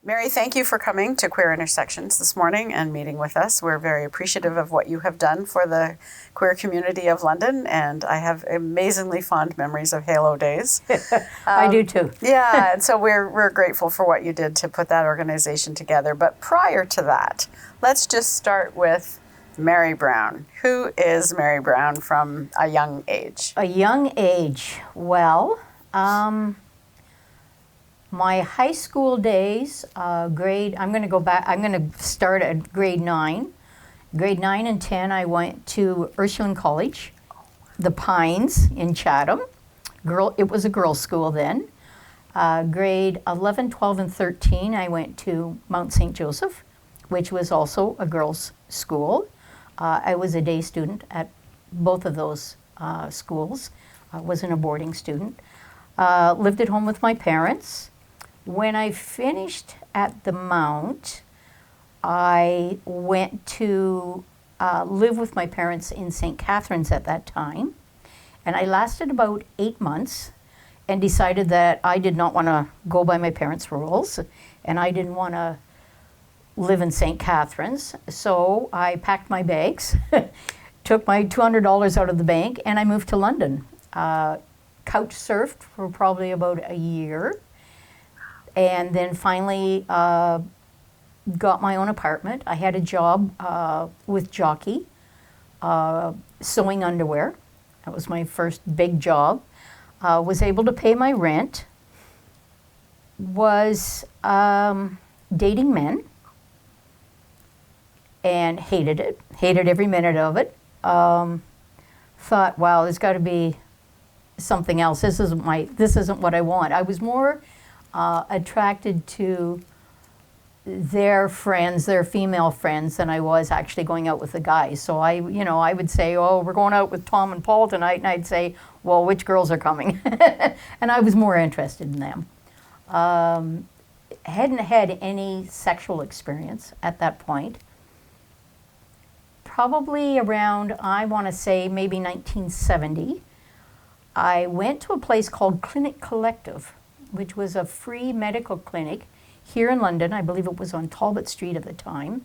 Mary, thank you for coming to Queer Intersections this morning and meeting with us. We're very appreciative of what you have done for the queer community of London, and I have amazingly fond memories of Halo Days. I do too. Yeah, and so we're grateful for what you did to put that organization together. But prior to that, let's just start with Mary Brown. Who is Mary Brown from a young age? A young age. Well, my high school days, I'm going to start at grade 9. Grade 9 and 10, I went to Ursuline College, the Pines in Chatham. It was a girls' school then. Grade 11, 12, and 13, I went to Mount St. Joseph, which was also a girls' school. I was a day student at both of those schools. I wasn't a boarding student. Lived at home with my parents. When I finished at the Mount, I went to live with my parents in St. Catharines at that time. And I lasted about 8 months and decided that I did not want to go by my parents' rules and I didn't want to live in St. Catharines. So I packed my bags, took my $200 out of the bank, and I moved to London. Couch surfed for probably about a year. And then finally got my own apartment. I had a job with Jockey, sewing underwear. That was my first big job. Was able to pay my rent. Was dating men. And hated it. Hated every minute of it. Thought, wow, there's got to be something else. This isn't what I want. I was more attracted to their friends, their female friends, than I was actually going out with the guys. So I would say, oh, we're going out with Tom and Paul tonight, and I'd say, well, which girls are coming? And I was more interested in them. Hadn't had any sexual experience at that point. Probably around, I want to say, maybe 1970, I went to a place called Clinic Collective, which was a free medical clinic here in London. I believe it was on Talbot Street at the time.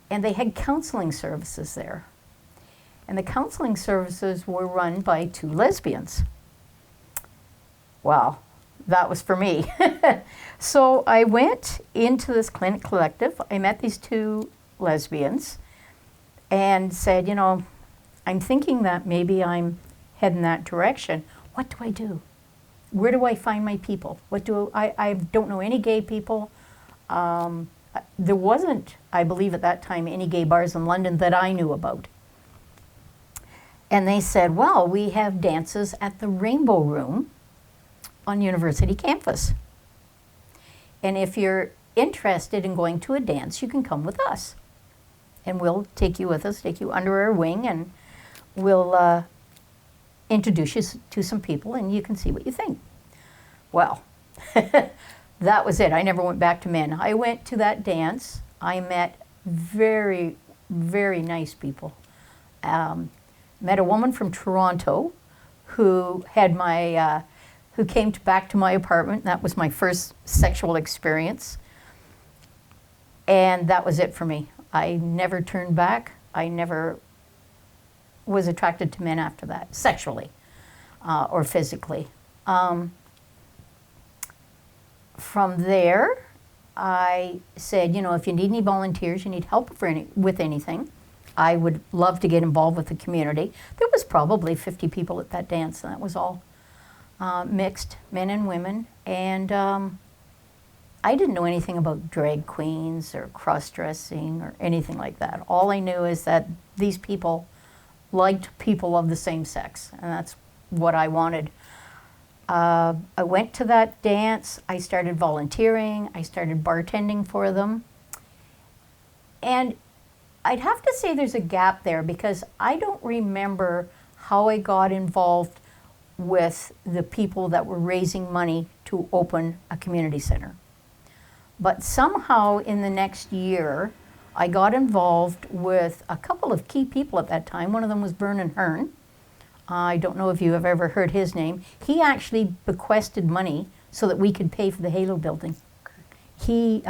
And they had counseling services there. And the counseling services were run by 2 lesbians. Wow, that was for me. So I went into this Clinic Collective. I met these 2 lesbians and said, I'm thinking that maybe I'm heading that direction. What do I do? Where do I find my people? I don't know any gay people. There wasn't, I believe at that time, any gay bars in London that I knew about. And they said, well, we have dances at the Rainbow Room on University campus. And if you're interested in going to a dance, you can come with us. And we'll take you with us, take you under our wing, and we'll introduce you to some people, and you can see what you think. Well, that was it. I never went back to men. I went to that dance. I met very, very nice people. Met a woman from Toronto who had who came back to my apartment. That was my first sexual experience. And that was it for me. I never turned back. I never was attracted to men after that, sexually or physically. From there, I said, if you need any volunteers, you need help with anything, I would love to get involved with the community. There was probably 50 people at that dance, and that was all mixed, men and women. And I didn't know anything about drag queens or cross-dressing or anything like that. All I knew is that these people liked people of the same sex, and that's what I wanted. I went to that dance. I started volunteering. I started bartending for them. And I'd have to say there's a gap there because I don't remember how I got involved with the people that were raising money to open a community center. But somehow in the next year, I got involved with a couple of key people at that time. One of them was Vernon Hearn. I don't know if you have ever heard his name. He actually bequested money so that we could pay for the Halo building. He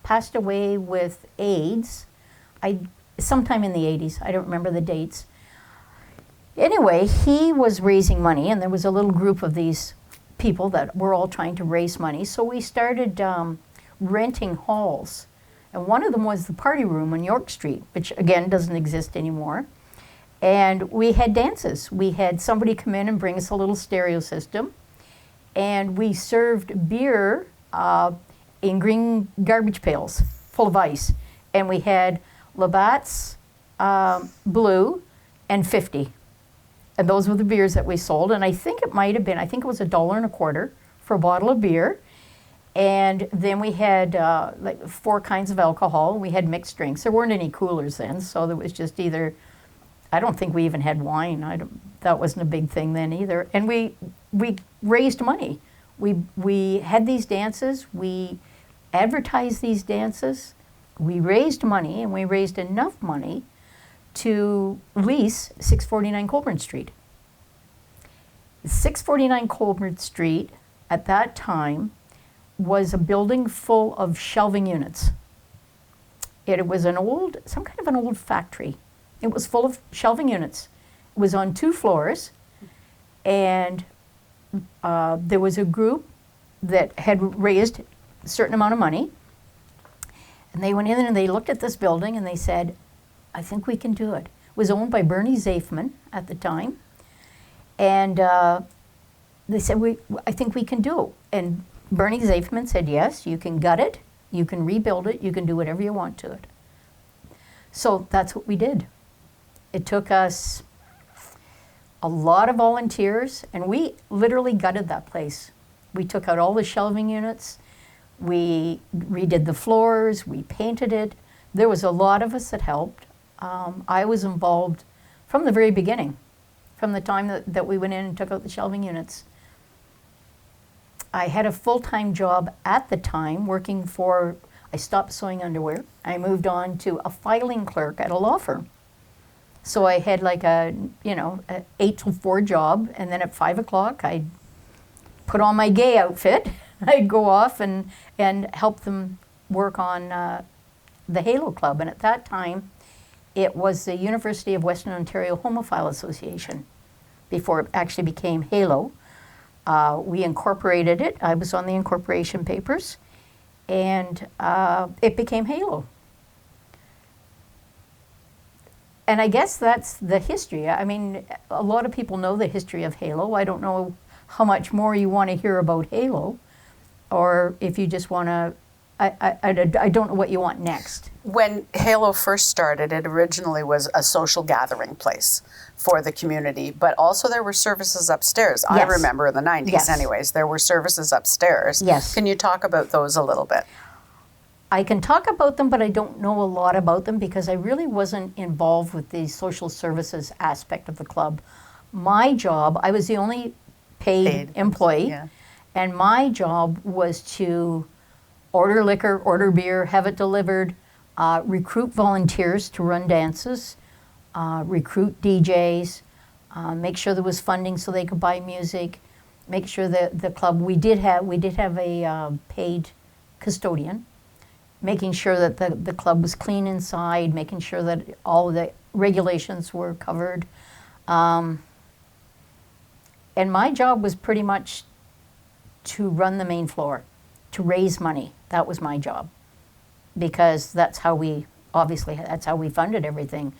passed away with AIDS. Sometime in the 80s. I don't remember the dates. Anyway, he was raising money, and there was a little group of these people that were all trying to raise money. So we started renting halls. And one of them was the party room on York Street, which again doesn't exist anymore. And we had dances. We had somebody come in and bring us a little stereo system. And we served beer in green garbage pails full of ice. And we had Labatt's Blue and 50. And those were the beers that we sold. And I think it might have been, I think it was $1.25 for a bottle of beer. And then we had like 4 kinds of alcohol. We had mixed drinks. There weren't any coolers then, so there was just either, I don't think we even had wine. That wasn't a big thing then either. And we raised money. We had these dances. We advertised these dances. We raised money, and we raised enough money to lease 649 Colburn Street. 649 Colburn Street at that time was a building full of shelving units. It was some kind of an old factory. It was full of shelving units. It was on 2 floors, and there was a group that had raised a certain amount of money, and they went in and they looked at this building and they said, I think we can do it. It was owned by Bernie Zafman at the time, and they said, I think we can do it. And Bernie Zafman said, yes, you can gut it, you can rebuild it, you can do whatever you want to it. So that's what we did. It took us a lot of volunteers, and we literally gutted that place. We took out all the shelving units, we redid the floors, we painted it. There was a lot of us that helped. I was involved from the very beginning, from the time that we went in and took out the shelving units. I had a full-time job at the time working I stopped sewing underwear. I moved on to a filing clerk at a law firm. So I had like a 8 to 4 job, and then at 5 o'clock I'd put on my gay outfit. I'd go off and help them work on the Halo Club. And at that time, it was the University of Western Ontario Homophile Association before it actually became Halo. We incorporated it. I was on the incorporation papers, and it became Halo. And I guess that's the history. I mean, a lot of people know the history of Halo. I don't know how much more you want to hear about Halo, or if you just want to, I don't know what you want next. When Halo first started, it originally was a social gathering place for the community, but also there were services upstairs. Yes. I remember in the 90s Yes. anyways, there were services upstairs. Yes. Can you talk about those a little bit? I can talk about them, but I don't know a lot about them because I really wasn't involved with the social services aspect of the club. My job, I was the only paid employee, yeah. and my job was to order liquor, order beer, have it delivered, recruit volunteers to run dances, recruit DJs, make sure there was funding so they could buy music, make sure that the club, we did have a paid custodian, making sure that the club was clean inside, making sure that all of the regulations were covered. And my job was pretty much to run the main floor, to raise money. That was my job, because that's how we funded everything.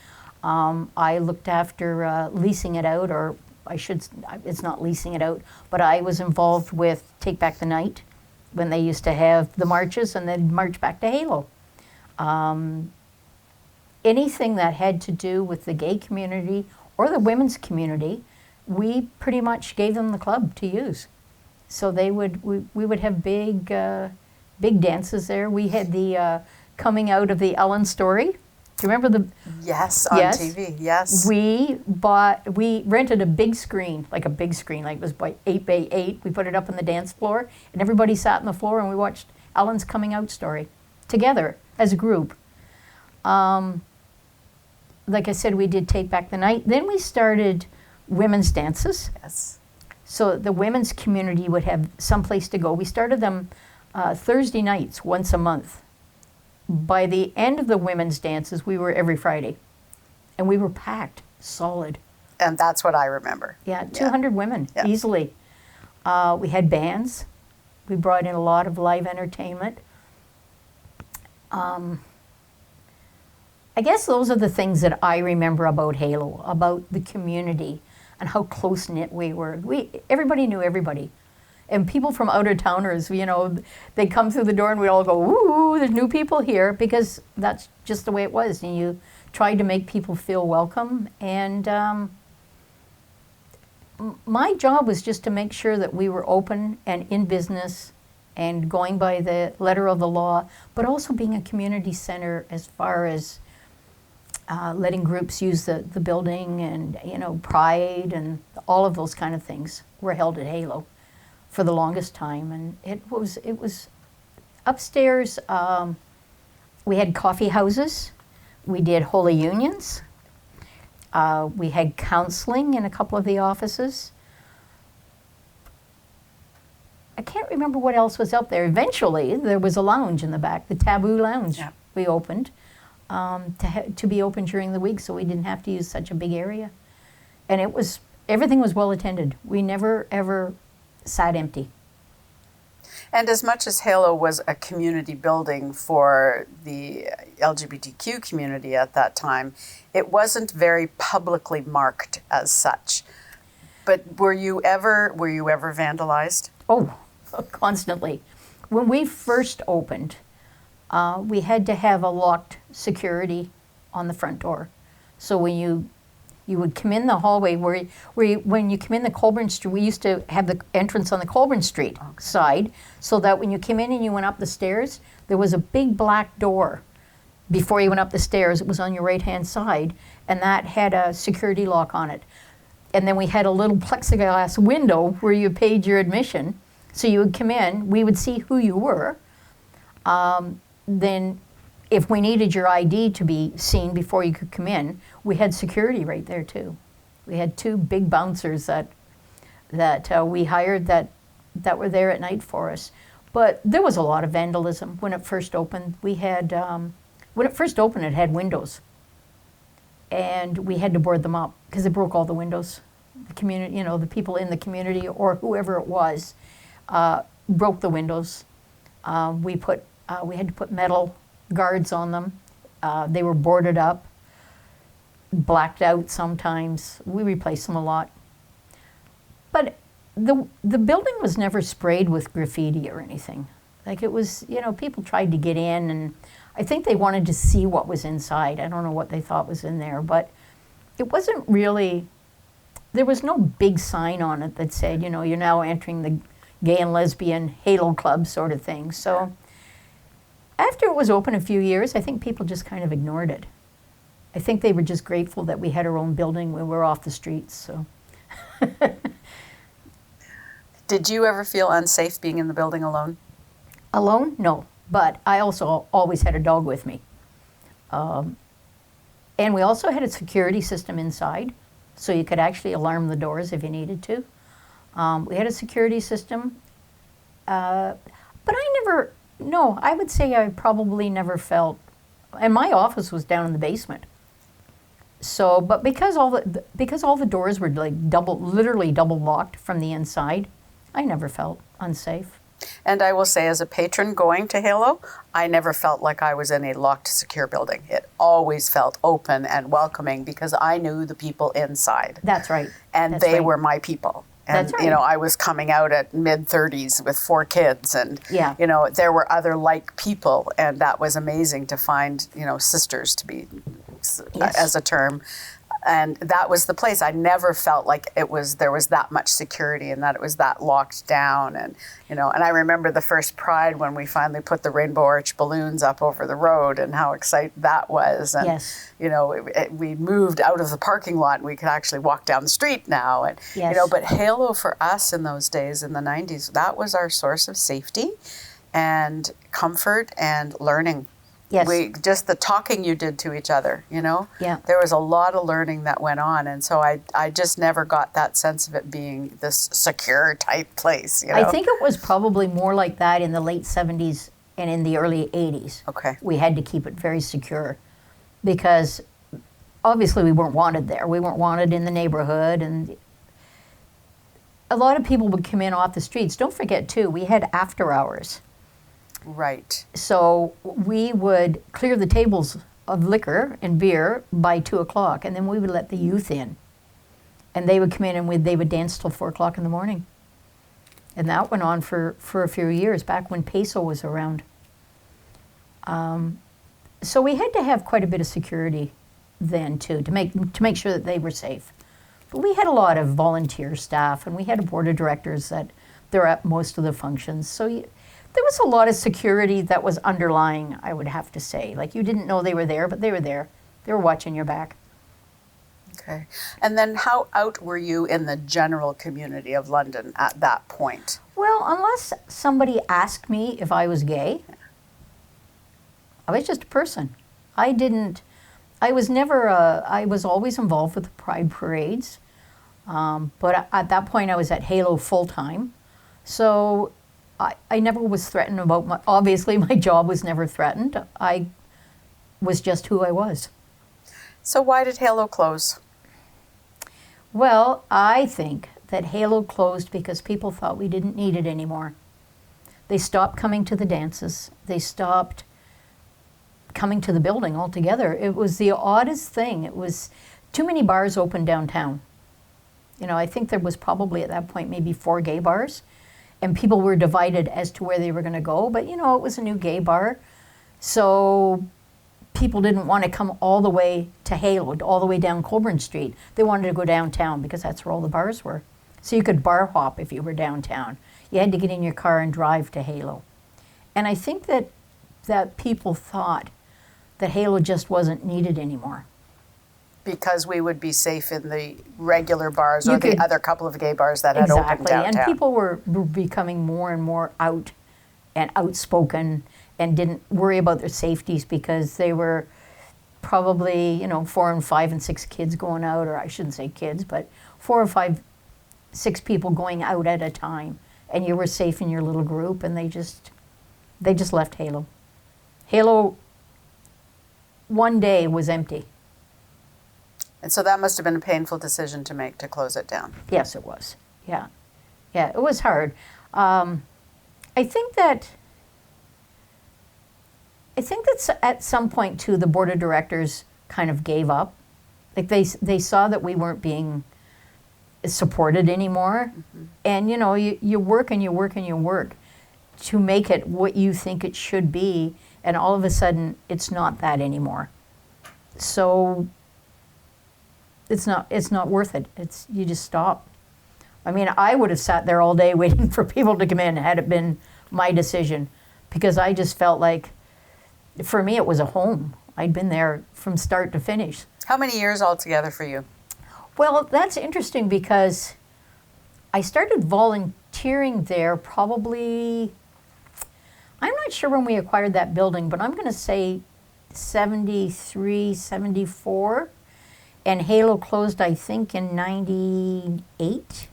I looked after leasing it out, or it's not leasing it out, but I was involved with Take Back the Night, when they used to have the marches and then march back to Halo. Anything that had to do with the gay community or the women's community, we pretty much gave them the club to use. So we would have big dances there. We had the coming out of the Ellen story. Do you remember the? Yes, on TV, yes. We rented a big screen, like it was by 8 by 8. We put it up on the dance floor, and everybody sat on the floor, and we watched Ellen's coming out story together as a group. Like I said, we did Take Back the Night. Then we started women's dances. Yes. So the women's community would have some place to go. We started them Thursday nights, once a month. By the end of the women's dances, we were every Friday. And we were packed, solid. And that's what I remember. Yeah, 200 women, Yeah. easily. We had bands. We brought in a lot of live entertainment. I guess those are the things that I remember about Halo, about the community and how close-knit we were. Everybody knew everybody. And people from out-of-towners, they'd come through the door and we'd all go, ooh, there's new people here, because that's just the way it was. And you tried to make people feel welcome. And my job was just to make sure that we were open and in business and going by the letter of the law, but also being a community center as far as letting groups use the building, and pride and all of those kind of things were held at Halo for the longest time. And it was upstairs. We had coffee houses. We did Holy Unions. We had counseling in a couple of the offices. I can't remember what else was up there. Eventually, there was a lounge in the back, the Taboo Lounge. Yeah. We opened to be open during the week, so we didn't have to use such a big area. And everything was well attended. We never ever sat empty. And as much as Halo was a community building for the LGBTQ community at that time, it wasn't very publicly marked as such. But were you ever vandalized? Oh, constantly. When we first opened, we had to have a locked security on the front door. So when you would come in the hallway when you come in the Colburn Street, we used to have the entrance on the Colburn Street side, so that when you came in and you went up the stairs, there was a big black door. Before you went up the stairs, it was on your right-hand side, and that had a security lock on it. And then we had a little plexiglass window where you paid your admission. So you would come in, we would see who you were. Then if we needed your ID to be seen before you could come in, we had security right there too. We had 2 big bouncers that we hired that were there at night for us. But there was a lot of vandalism when it first opened. When it first opened, it had windows. And we had to board them up because it broke all the windows. The community, the people in the community or whoever it was, broke the windows. We had to put metal guards on them. They were boarded up, blacked out sometimes. We replaced them a lot. But the building was never sprayed with graffiti or anything. Like, it was, people tried to get in, and I think they wanted to see what was inside. I don't know what they thought was in there, but it wasn't really, there was no big sign on it that said, you're now entering the gay and lesbian Halo Club sort of thing. So after it was open a few years, I think people just kind of ignored it. I think they were just grateful that we had our own building when we were off the streets. So. Did you ever feel unsafe being in the building alone? Alone? No. But I also always had a dog with me. And we also had a security system inside, so you could actually alarm the doors if you needed to. We had a security system. But I would say I probably never felt, and my office was down in the basement. So, but because all the doors were like literally double locked from the inside, I never felt unsafe. And I will say, as a patron going to Halo, I never felt like I was in a locked, secure building. It always felt open and welcoming because I knew the people inside. That's right. And That's they right. were my people. And, That's right. I was coming out at mid-30s with 4 kids. And, Yeah. there were other like people. And that was amazing to find, sisters to be, Yes. as a term. And that was the place. I never felt like there was that much security and that it was that locked down. And, and I remember the first Pride when we finally put the Rainbow Arch balloons up over the road and how excited that was. And, Yes. we moved out of the parking lot and we could actually walk down the street now. And, Yes. but Halo for us in those days in the 90s, that was our source of safety and comfort and learning. Yes. Just the talking you did to each other, you know? Yeah. There was a lot of learning that went on. And so I just never got that sense of it being this secure type place, you know? I think it was probably more like that in the late 70s and in the early 80s. Okay. We had to keep it very secure because obviously we weren't wanted there. We weren't wanted in the neighborhood, and a lot of people would come in off the streets. Don't forget, too, we had after hours. Right. So we would clear the tables of liquor and beer by 2 o'clock, and then we would let the youth in. And they would come in and they would dance till 4 o'clock in the morning. And that went on for a few years, back when peso was around. So we had to have quite a bit of security then, too, to make sure that they were safe. But we had a lot of volunteer staff, and we had a board of directors that they're at most of the functions. So there was a lot of security that was underlying, I would have to say. Like, you didn't know they were there, but they were there. They were watching your back. Okay. And then how out were you in the general community of London at that point? Well, unless somebody asked me if I was gay, I was just a person. I was always involved with the Pride parades. But at that point, I was at Halo full time. So I never was threatened about obviously my job was never threatened. I was just who I was. So why did Halo close? Well, I think that Halo closed because people thought we didn't need it anymore. They stopped coming to the dances. They stopped coming to the building altogether. It was the oddest thing. It was too many bars open downtown. You know, I think there was probably at that point maybe 4 gay bars, and people were divided as to where they were going to go. But, you know, it was a new gay bar. So people didn't want to come all the way to Halo, all the way down Colburn Street. They wanted to go downtown because that's where all the bars were. So you could bar hop if you were downtown. You had to get in your car and drive to Halo. And I think that people thought that Halo just wasn't needed anymore. Because we would be safe in the regular bars or the other couple of gay bars that had opened downtown. And people were becoming more and more out and outspoken and didn't worry about their safeties because they were probably, you know, 4 and 5 and 6 kids going out, or I shouldn't say kids, but 4 or 5, 6 people going out at a time, and you were safe in your little group, and they just left Halo. Halo one day was empty. And so that must have been a painful decision to make, to close it down. Yes, it was. Yeah, it was hard. I think that at some point too, the board of directors kind of gave up. Like they saw that we weren't being supported anymore, and you know, you work and you work and you work to make it what you think it should be, and all of a sudden it's not that anymore. So it's not worth it. You just stop. I mean, I would have sat there all day waiting for people to come in had it been my decision, because I just felt like, for me, it was a home. I'd been there from start to finish. How many years altogether for you? Well, that's interesting because I started volunteering there probably, I'm not sure when we acquired that building, but I'm going to say 73, 74. And Halo closed, I think, in 98.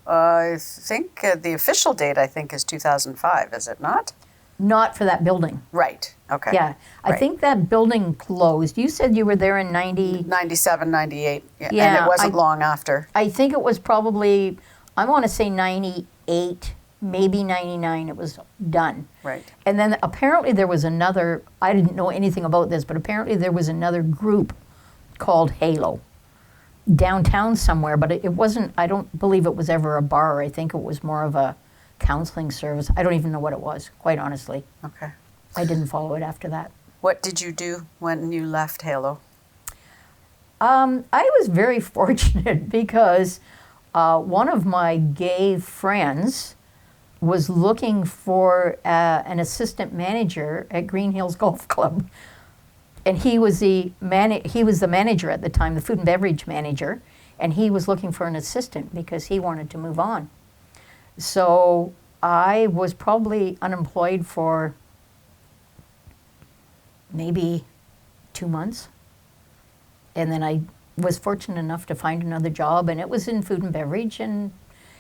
I think the official date, I think, is 2005, is it not? Not for that building. Right. Okay. Yeah. I think that building closed. You said you were there in 90. 97, 98. Yeah. Yeah, And it wasn't long after. I think it was probably, I want to say 98, maybe 99, it was done. Right. And then apparently there was another, I didn't know anything about this, but apparently there was another group called Halo downtown somewhere, but it wasn't, I don't believe it was ever a bar. I think it was more of a counseling service. I don't even know what it was, quite honestly. Okay. I didn't follow it after that. What did you do when you left Halo? I was very fortunate because one of my gay friends was looking for an assistant manager at Green Hills Golf Club. And he was the manager at the time, the food and beverage manager, and he was looking for an assistant because he wanted to move on. So I was probably unemployed for maybe 2 months. And then I was fortunate enough to find another job, and it was in food and beverage, and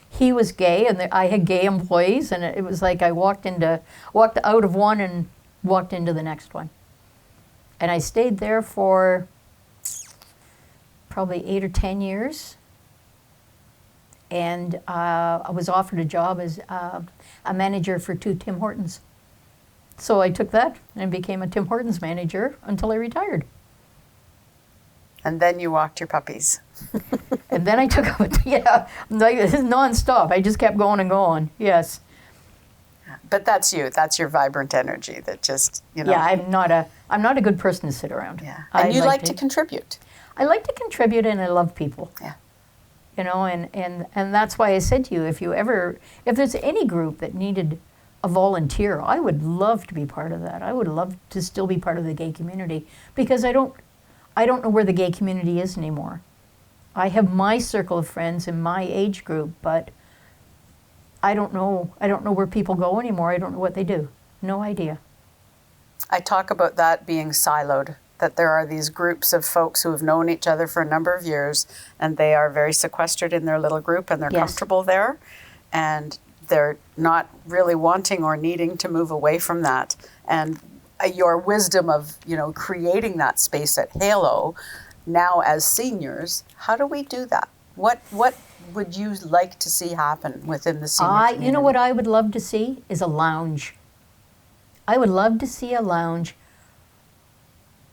he was gay, and I had gay employees, and it was like I walked out of one and walked into the next one. And I stayed there for probably 8 or 10 years. And I was offered a job as a manager for 2 Tim Hortons. So I took that and became a Tim Hortons manager until I retired. And then you walked your puppies. And then I took up, like nonstop. I just kept going and going. Yes. But that's you. That's your vibrant energy that just, Yeah, I'm not a good person to sit around. Yeah. And you like to contribute. I like to contribute, and I love people. Yeah. And that's why I said to you, if there's any group that needed a volunteer, I would love to be part of that. I would love to still be part of the gay community, because I don't know where the gay community is anymore. I have my circle of friends in my age group, but I don't know where people go anymore. I don't know what they do. No idea. I talk about that being siloed, that there are these groups of folks who have known each other for a number of years, and they are very sequestered in their little group, and they're comfortable there, and they're not really wanting or needing to move away from that. And your wisdom of, creating that space at Halo now as seniors, how do we do that? What would you like to see happen within the senior community? You know what I would love to see is a lounge. I would love to see a lounge.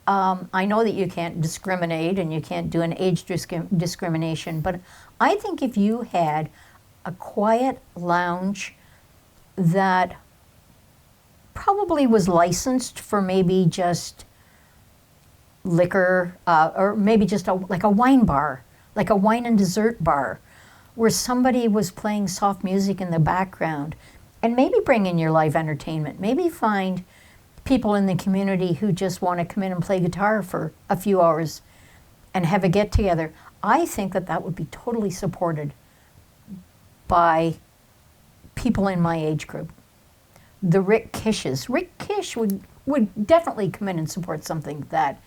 I know that you can't discriminate and you can't do an age discrimination, but I think if you had a quiet lounge that probably was licensed for maybe just liquor, or maybe just like a wine bar, like a wine and dessert bar, where somebody was playing soft music in the background, and maybe bring in your live entertainment. Maybe find people in the community who just want to come in and play guitar for a few hours and have a get-together. I think that would be totally supported by people in my age group. The Rick Kishes. Rick Kish would definitely come in and support something that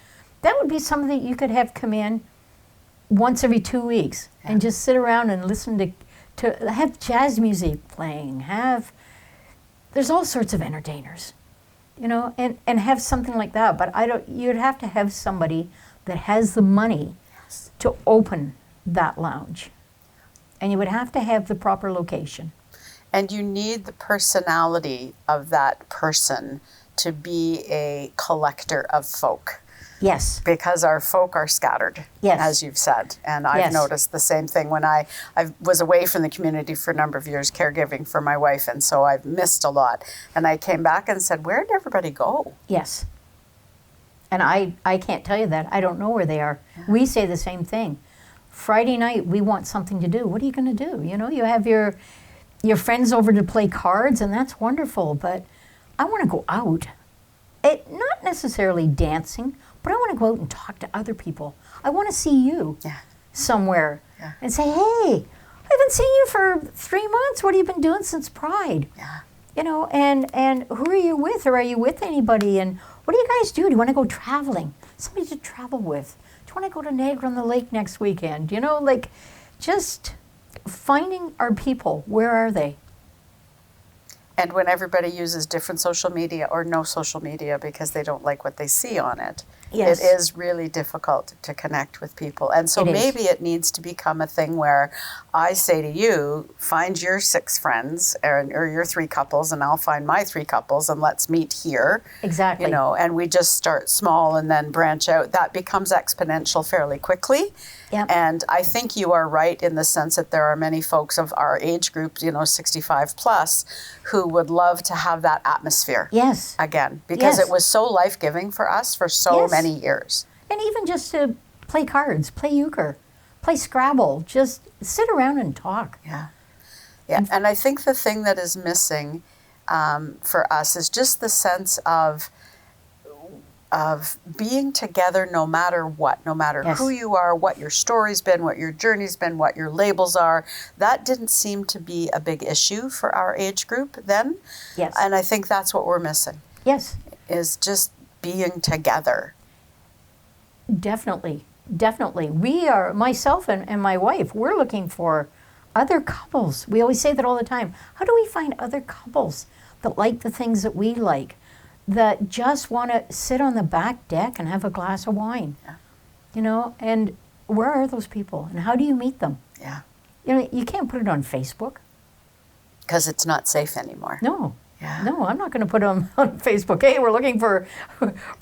would be something that you could have come in once every 2 weeks and just sit around and listen to have jazz music playing, there's all sorts of entertainers, and have something like that. But you'd have to have somebody that has the money to open that lounge. And you would have to have the proper location. And you need the personality of that person to be a collector of folk. Yes. Because our folk are scattered, as you've said. And I've noticed the same thing when I was away from the community for a number of years caregiving for my wife, and so I've missed a lot. And I came back and said, where did everybody go? Yes. And I can't tell you that. I don't know where they are. Yeah. We say the same thing. Friday night, we want something to do. What are you going to do? You have your friends over to play cards, and that's wonderful, but I want to go out. Not necessarily dancing, but I want to go out and talk to other people. I want to see you somewhere and say, hey, I haven't seen you for 3 months. What have you been doing since Pride? Yeah. And who are you with, or are you with anybody? And what do you guys do? Do you want to go traveling? Somebody to travel with. Do you want to go to Niagara-on-the-Lake next weekend? Just finding our people. Where are they? And when everybody uses different social media or no social media because they don't like what they see on it, it is really difficult to connect with people. And so maybe it needs to become a thing where I say to you, find your 6 friends or your 3 couples, and I'll find my 3 couples, and let's meet here. Exactly. And we just start small and then branch out. That becomes exponential fairly quickly. Yep. And I think you are right in the sense that there are many folks of our age group, 65 plus, who would love to have that atmosphere again, because it was so life-giving for us for so many years. And even just to play cards, play euchre, play Scrabble, just sit around and talk. Yeah. And I think the thing that is missing for us is just the sense of being together no matter what, no matter who you are, what your story's been, what your journey's been, what your labels are. That didn't seem to be a big issue for our age group then. Yes. And I think that's what we're missing. Yes. Is just being together. Definitely, definitely. We are, myself and my wife, we're looking for other couples. We always say that all the time. How do we find other couples that like the things that we like, that just want to sit on the back deck and have a glass of wine? Yeah. You know, and where are those people and how do you meet them? Yeah. You know, you can't put it on Facebook. Because it's not safe anymore. No. Yeah. No, I'm not going to put on Facebook, hey, we're looking for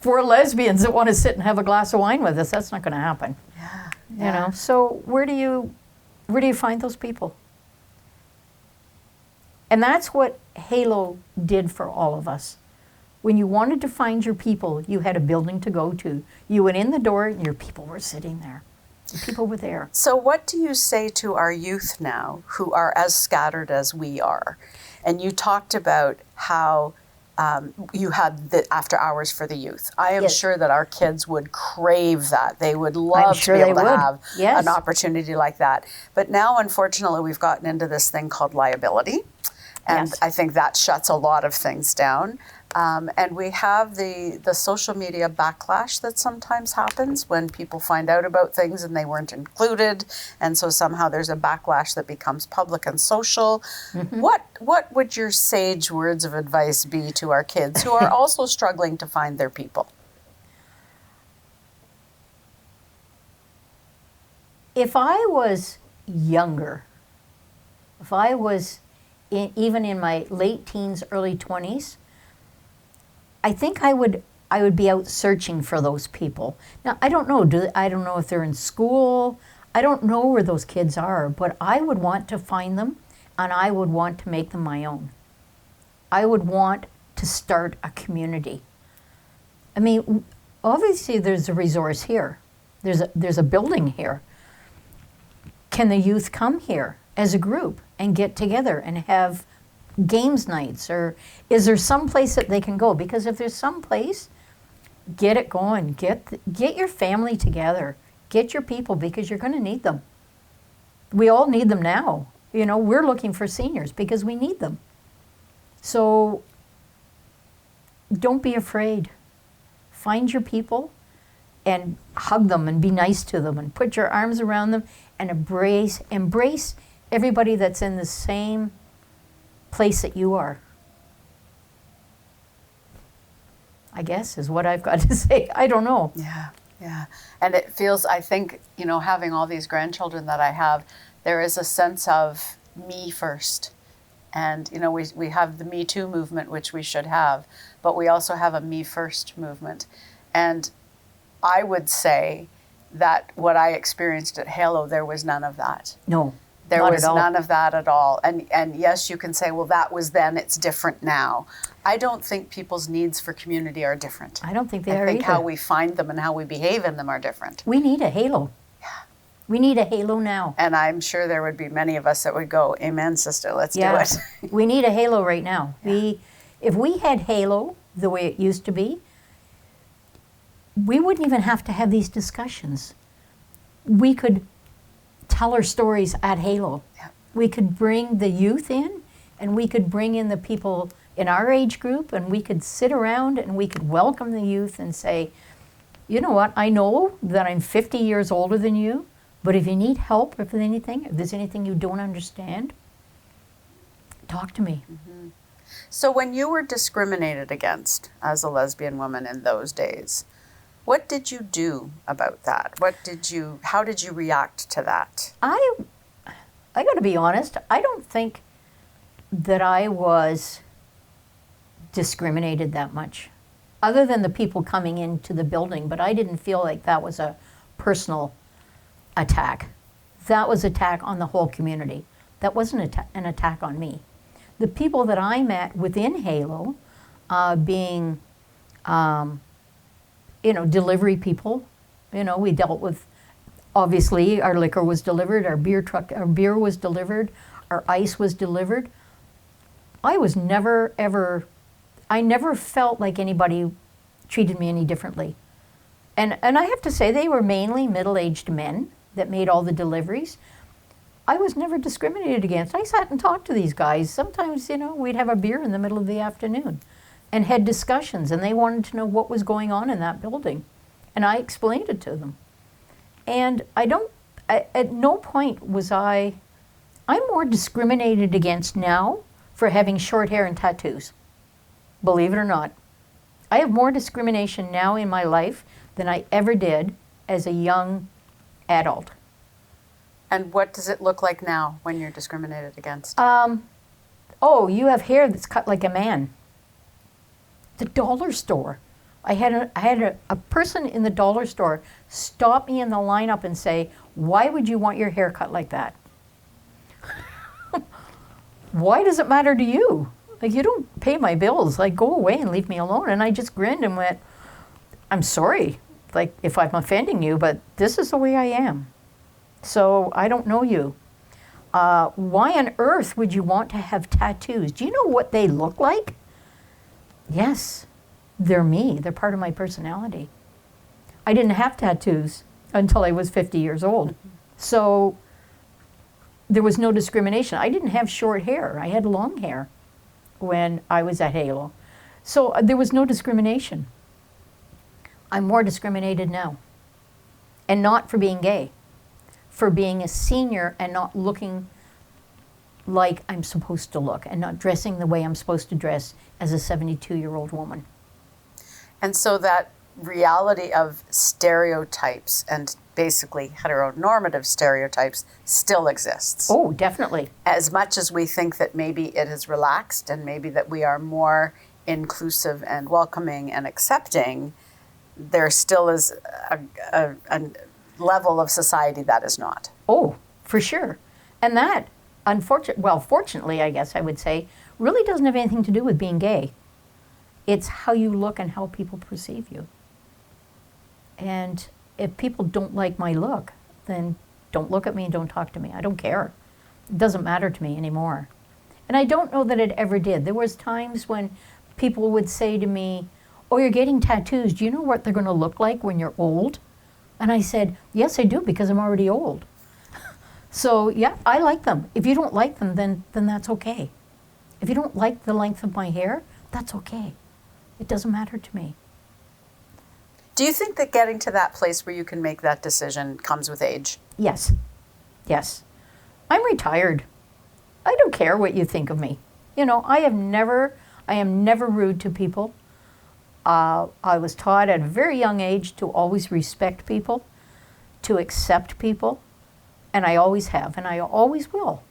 4 lesbians that want to sit and have a glass of wine with us. That's not going to happen. Yeah. You know, so where do you find those people? And that's what Halo did for all of us. When you wanted to find your people, you had a building to go to. You went in the door and your people were sitting there. Your people were there. So what do you say to our youth now who are as scattered as we are? And you talked about how you had the after hours for the youth. I am Yes. sure that our kids would crave that. They would love sure to be they able to would. have Yes. an opportunity like that. But now, unfortunately, we've gotten into this thing called liability. And Yes. I think that shuts a lot of things down. And we have the social media backlash that sometimes happens when people find out about things and they weren't included. And so somehow there's a backlash that becomes public and social. Mm-hmm. What would your sage words of advice be to our kids who are also struggling to find their people? If I was younger, if I was even in my late teens, early 20s, I think I would be out searching for those people. Now, I don't know. I don't know if they're in school. I don't know where those kids are, but I would want to find them, and I would want to make them my own. I would want to start a community. I mean, obviously there's a resource here. There's a building here. Can the youth come here as a group and get together and have games nights, or is there some place that they can go? Because if there's some place, get it going. Get your family together. Get your people, because you're going to need them. We all need them now. You know, we're looking for seniors because we need them. So don't be afraid. Find your people and hug them and be nice to them and put your arms around them and embrace everybody that's in the same place that you are. I guess is what I've got to say. I don't know. Yeah, yeah. And it feels, I think, you know, having all these grandchildren that I have, there is a sense of me first. And, you know, we have the Me Too movement, which we should have, but we also have a me first movement. And I would say that what I experienced at Halo, there was none of that. No. There Not was at all. none of that at all. And yes, you can say, well, that was then, it's different now. I don't think people's needs for community are different. I don't think they I are think either. how we find them and how we behave in them are different. We need a halo. Yeah. We need a halo now. And I'm sure there would be many of us that would go, amen, sister, let's do it. We need a halo right now. If we had halo the way it used to be, we wouldn't even have to have these discussions. We could tell our stories at Halo. Yeah. We could bring the youth in, and we could bring in the people in our age group, and we could sit around and we could welcome the youth and say, you know what, I know that I'm 50 years older than you, but if you need help, if there's anything you don't understand, talk to me. Mm-hmm. So when you were discriminated against as a lesbian woman in those days, what did you do about that? How did you react to that? I got to be honest, I don't think that I was discriminated that much, other than the people coming into the building, but I didn't feel like that was a personal attack. That was attack on the whole community. That wasn't an attack on me. The people that I met within Halo, being, delivery people, we dealt with, obviously, our liquor was delivered, our beer was delivered, our ice was delivered. I never felt like anybody treated me any differently. And I have to say, they were mainly middle-aged men that made all the deliveries. I was never discriminated against. I sat and talked to these guys. Sometimes, we'd have a beer in the middle of the afternoon. and had discussions, and they wanted to know what was going on in that building. And I explained it to them. And at no point was I'm more discriminated against now for having short hair and tattoos. Believe it or not. I have more discrimination now in my life than I ever did as a young adult. And what does it look like now when you're discriminated against? Oh, you have hair that's cut like a man. The dollar store. I had a person in the dollar store stop me in the lineup and say, "Why would you want your hair cut like that? Why does it matter to you? Like, you don't pay my bills. Like, go away and leave me alone." And I just grinned and went, "I'm sorry, like, if I'm offending you, but this is the way I am. So I don't know you. Why on earth would you want to have tattoos? Do you know what they look like?" Yes, they're me. They're part of my personality. I didn't have tattoos until I was 50 years old. So there was no discrimination. I didn't have short hair. I had long hair when I was at Halo. So there was no discrimination. I'm more discriminated now. And not for being gay, for being a senior and not looking like I'm supposed to look and not dressing the way I'm supposed to dress as a 72-year-old woman. And so that reality of stereotypes and basically heteronormative stereotypes still exists. Oh, definitely. As much as we think that maybe it is relaxed and maybe that we are more inclusive and welcoming and accepting, there still is a level of society that is not. Oh, for sure. And that, fortunately, I guess I would say, really doesn't have anything to do with being gay. It's how you look and how people perceive you. And if people don't like my look, then don't look at me and don't talk to me. I don't care. It doesn't matter to me anymore. And I don't know that it ever did. There was times when people would say to me, "Oh, you're getting tattoos. Do you know what they're going to look like when you're old?" And I said, "Yes, I do, because I'm already old." So, yeah, I like them. If you don't like them, then that's okay. If you don't like the length of my hair, that's okay. It doesn't matter to me. Do you think that getting to that place where you can make that decision comes with age? Yes. Yes. I'm retired. I don't care what you think of me. You know, I am never rude to people. I was taught at a very young age to always respect people, to accept people, and I always have, and I always will.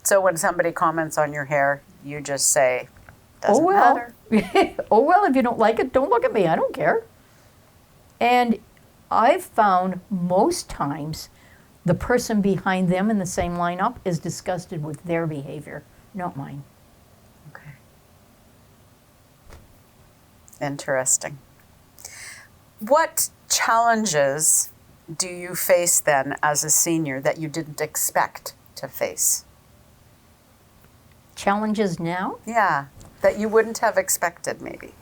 So when somebody comments on your hair, you just say, "Doesn't Oh, well. matter." Oh, well, if you don't like it, don't look at me. I don't care. And I've found most times the person behind them in the same lineup is disgusted with their behavior, not mine. Okay. Interesting. What challenges do you face then as a senior that you didn't expect to face? Challenges now? Yeah, that you wouldn't have expected maybe,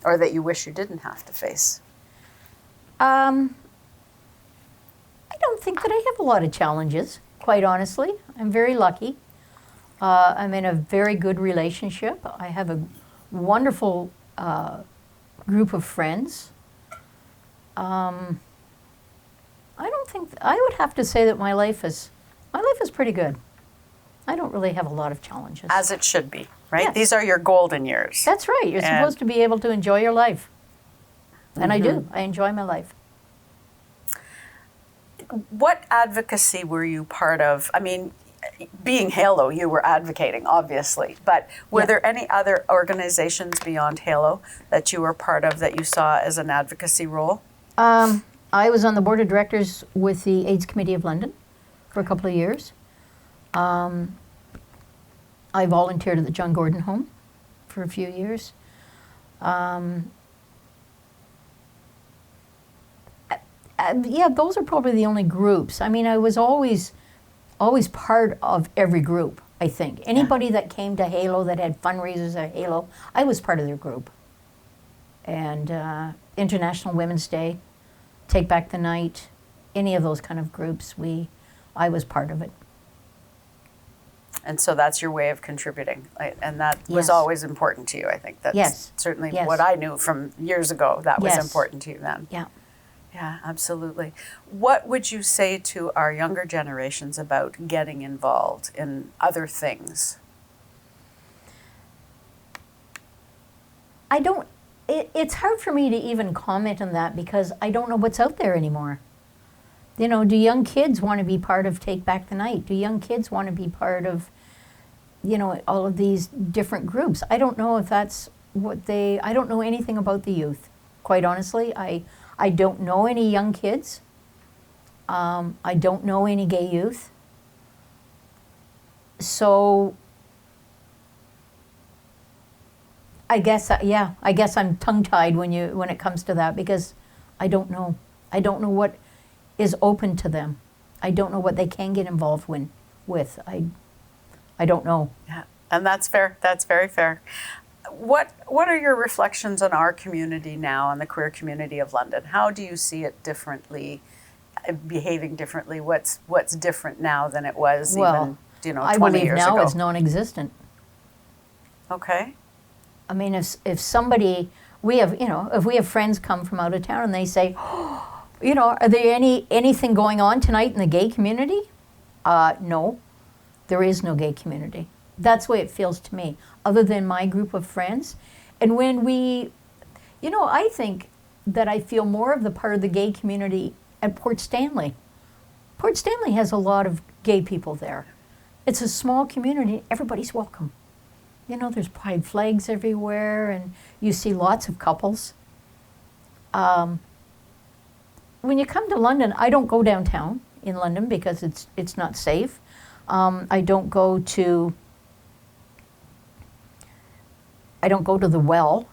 or that you wish you didn't have to face. I don't think that I have a lot of challenges, quite honestly. I'm very lucky. I'm in a very good relationship. I have a wonderful group of friends. I don't think I would have to say that my life is pretty good. I don't really have a lot of challenges. As it should be, right? Yes. These are your golden years. That's right. You're And- supposed to be able to enjoy your life. And I do. I enjoy my life. What advocacy were you part of? I mean, being Halo, you were advocating, obviously, but were Yeah. there any other organizations beyond Halo that you were part of that you saw as an advocacy role? I was on the board of directors with the AIDS Committee of London for a couple of years. I volunteered at the John Gordon Home for a few years. Yeah, those are probably the only groups. I mean, I was always part of every group, I think. Anybody that came to Halo that had fundraisers at Halo, I was part of their group. And International Women's Day, Take Back the Night, any of those kind of groups, I was part of it. And so that's your way of contributing. And that was Yes. always important to you. I think that's Yes. certainly Yes. what I knew from years ago. That was Yes. important to you then. Yeah. Yeah, absolutely. What would you say to our younger generations about getting involved in other things? It's hard for me to even comment on that because I don't know what's out there anymore. You know, do young kids want to be part of Take Back the Night? Do young kids want to be part of, you know, all of these different groups? I don't know if that's I don't know anything about the youth. Quite honestly, I don't know any young kids. I don't know any gay youth. So I guess I guess I'm tongue-tied when it comes to that because I don't know. I don't know what is open to them. I don't know what they can get involved with. I don't know. Yeah, and that's fair. That's very fair. What are your reflections on our community now, on the queer community of London? How do you see it differently, behaving differently? What's different now than it was Well, even 20 I believe years now ago? it's non-existent. Okay. I mean, if somebody, if we have friends come from out of town and they say, oh, you know, are there anything going on tonight in the gay community? No, there is no gay community. That's the way it feels to me, other than my group of friends. And when I think that I feel more of the part of the gay community at Port Stanley. Port Stanley has a lot of gay people there. It's a small community, everybody's welcome. You know, there's pride flags everywhere, and you see lots of couples. When you come to London, I don't go downtown in London because it's not safe. I don't go to the Well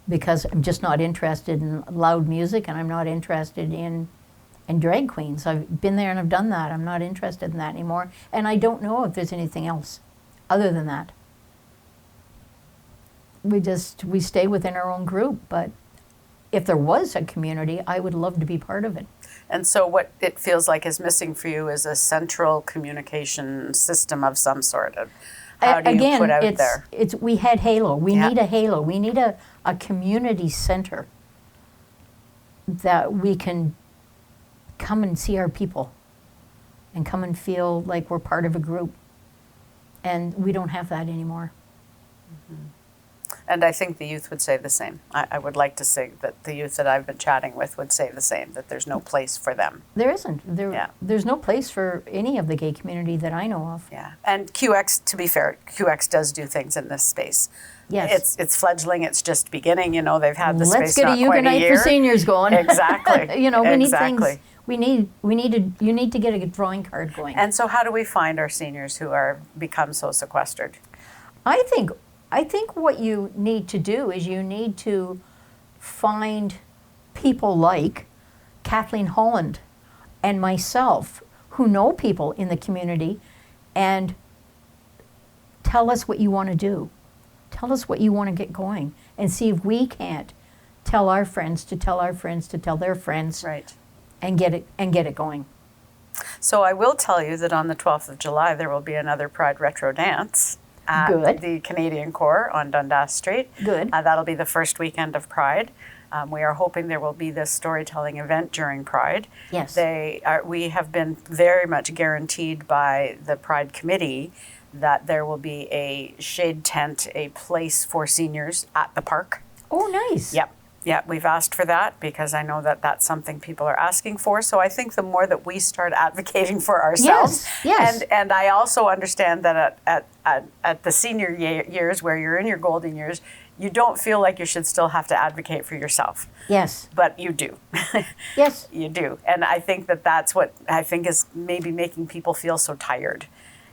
because I'm just not interested in loud music, and I'm not interested in drag queens. I've been there and I've done that. I'm not interested in that anymore, and I don't know if there's anything else other than that. We stay within our own group, but if there was a community, I would love to be part of it. And so what it feels like is missing for you is a central communication system of some sort. How do you put out there? We had Halo. We Yeah. need a Halo. We need a community center that we can come and see our people and come and feel like we're part of a group. And we don't have that anymore. And I think the youth would say the same. I would like to say that the youth that I've been chatting with would say the same, that there's no place for them. There isn't. Yeah. There's no place for any of the gay community that I know of. Yeah. And QX, to be fair, QX does do things in this space. Yes. It's fledgling, it's just beginning, you know, they've had the Let's space get not a quite Yuga night year. for seniors going. Exactly. You know, we Exactly. need things. You need to get a drawing card going. And so how do we find our seniors who are become so sequestered? I think what you need to do is you need to find people like Kathleen Holland and myself who know people in the community and tell us what you want to do. Tell us what you want to get going and see if we can't tell our friends to tell our friends to tell their friends Right. and get it going. So I will tell you that on the 12th of July, there will be another Pride Retro Dance at Good. the Canadian Corps on Dundas Street. Good. That'll be the first weekend of Pride. We are hoping there will be this storytelling event during Pride. Yes. We have been very much guaranteed by the Pride Committee that there will be a shade tent, a place for seniors at the park. Oh, nice. Yep. Yeah, we've asked for that because I know that that's something people are asking for. So I think the more that we start advocating for ourselves, Yes. and I also understand that at the senior years where you're in your golden years, you don't feel like you should still have to advocate for yourself, Yes. but you do. Yes. You do, and I think that that's what I think is maybe making people feel so tired.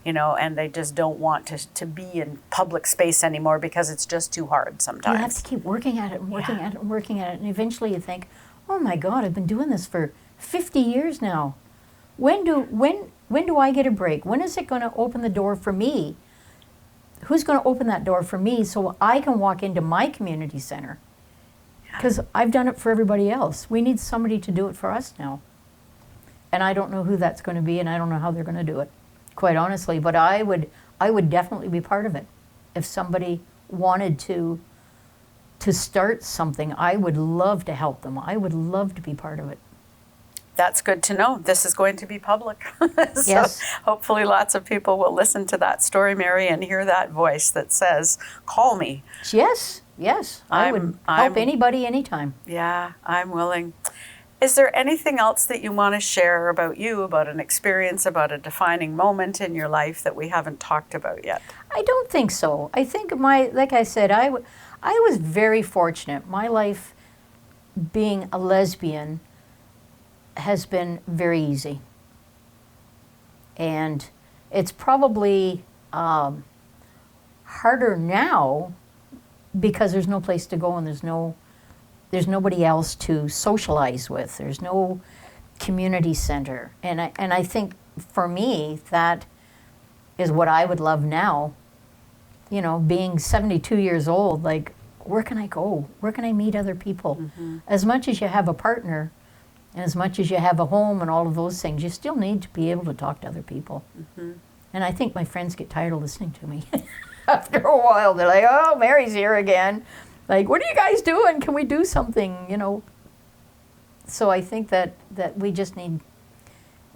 You know, and they just don't want to be in public space anymore because it's just too hard sometimes. You have to keep working at it and working at it and working at it. And eventually you think, oh my God, I've been doing this for 50 years now. When do I get a break? When is it going to open the door for me? Who's going to open that door for me so I can walk into my community center? Because I've done it for everybody else. We need somebody to do it for us now. And I don't know who that's going to be, and I don't know how they're going to do it, quite honestly. But I I would definitely be part of it. If somebody wanted to start something, I would love to help them. I would love to be part of it. That's good to know. This is going to be public. So Yes. hopefully lots of people will listen to that story, Mary, and hear that voice that says, call me. Yes, yes. I would help anybody anytime. Yeah, I'm willing. Is there anything else that you want to share about you, about an experience, about a defining moment in your life that we haven't talked about yet? I don't think so. I think like I said, I was very fortunate. My life being a lesbian has been very easy. And it's probably harder now because there's no place to go and there's nobody else to socialize with. There's no community center. And I think for me, that is what I would love now. You know, being 72 years old, like, where can I go? Where can I meet other people? Mm-hmm. As much as you have a partner, and as much as you have a home and all of those things, you still need to be able to talk to other people. Mm-hmm. And I think my friends get tired of listening to me. After a while, they're like, oh, Mary's here again. Like, what are you guys doing? Can we do something, you know? So I think that we just need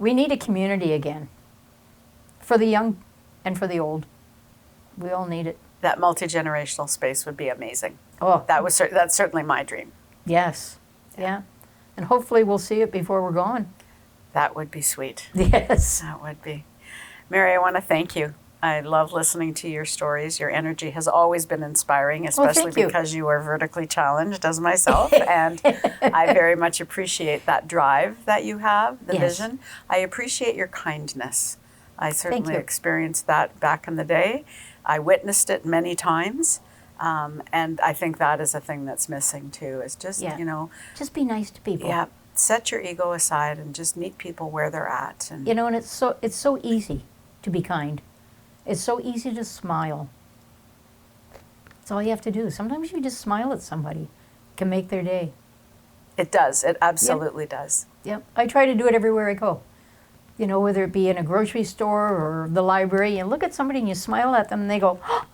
a community again. For the young and for the old. We all need it. That multi-generational space would be amazing. Oh, That's certainly my dream. yes. Yeah. And hopefully we'll see it before we're gone. That would be sweet. Yes. That would be. Mary, I want to thank you. I love listening to your stories. Your energy has always been inspiring, especially thank you. because you are vertically challenged as myself. And I very much appreciate that drive that you have, the Yes. vision. I appreciate your kindness. I certainly you. experienced that back in the day. I witnessed it many times. And I think that is a thing that's missing too, is just, Yeah. you know, Just be nice to people. yeah, set your ego aside and just meet people where they're at. And You know, and it's so easy to be kind. It's so easy to smile. That's all you have to do. Sometimes you just smile at somebody. It can make their day. it does. It absolutely does. Yep. I try to do it everywhere I go. You know, whether it be in a grocery store or the library, you look at somebody and you smile at them and they go, oh,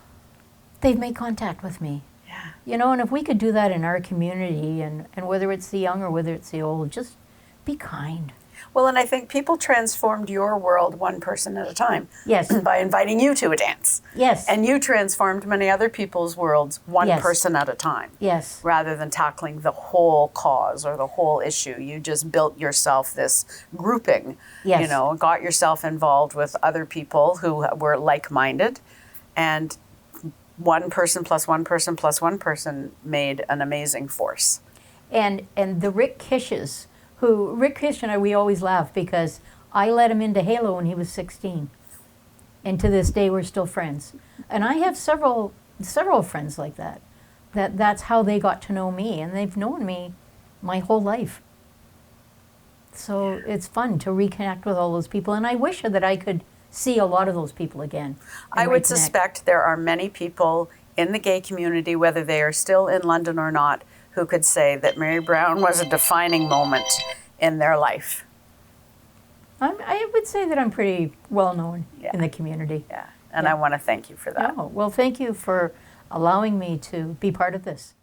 they've made contact with me. Yeah. You know, and if we could do that in our community, and whether it's the young or whether it's the old, just be kind. Well, and I think people transformed your world one person at a time. Yes. By inviting you to a dance. Yes. And you transformed many other people's worlds one Yes. person at a time. Yes. Rather than tackling the whole cause or the whole issue. You just built yourself this grouping. Yes. You know, got yourself involved with other people who were like-minded. And one person plus one person plus one person made an amazing force. And the Rick Kishes, Rick Kish and I, we always laugh because I let him into Halo when he was 16. And to this day, we're still friends. And I have several friends like that. That's how they got to know me, and they've known me my whole life. So it's fun to reconnect with all those people, and I wish that I could see a lot of those people again. I would reconnect. suspect there are many people in the gay community, whether they are still in London or not, who could say that Mary Brown was a defining moment in their life. I would say that I'm pretty well known Yeah. in the community. Yeah, and Yeah. I want to thank you for that. Oh, well, thank you for allowing me to be part of this.